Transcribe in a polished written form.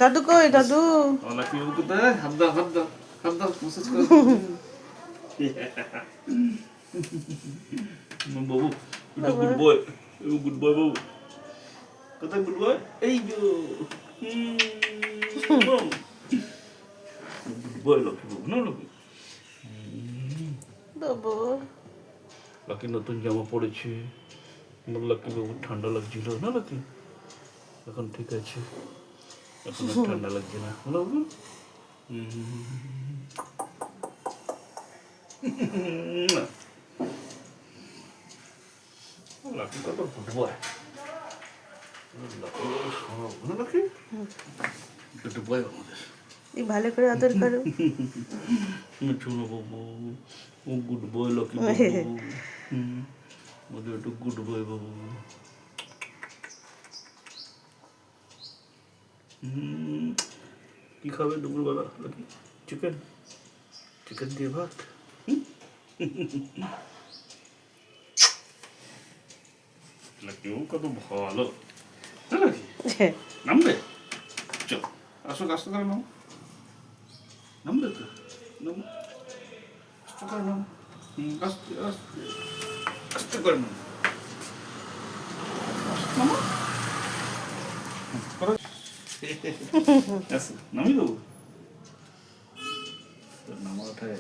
দাদু কই দাদু? লাকি বাবু কোথায়? হাত দাও হাত দাও হাত দাও, মেসেজ করো বাবু, এটা গুড বয়, গুড বয় বাবু। কোথায় গুড বয়? এই যে গুড বয় লাকি বাবু না লাকি। বাবু লাকি নতুন জামা পড়েছে। আমার লাকি বাবু ঠান্ডা লাগছিল না লাকি? এখন ঠিক আছে, এখন আর ঠান্ডা লাগছে না না বাবু? লাকি কত গুড বয়, লাকি বাবু সব না লাকি? গুড বয় আমাদের। এই ভালো করে আদর করো। শোনো বাবু, ও গুড বয় লাকি বাবু। আমাদের একটু গুড বয় বাবু। কি খাবে দুপুরবেলা নাকি? চিকেন, চিকেন দিয়ে ভাত। নাকি ও কত ভালো নাকি? নামবে? চল আসো, আস্তে করে নাও। নামবে তো? নাম, আস্তে করে নাও। আস্তে আস্তে আস্তে করে নাও। নামো। আসো, নামি দেবো। নামা ওঠায়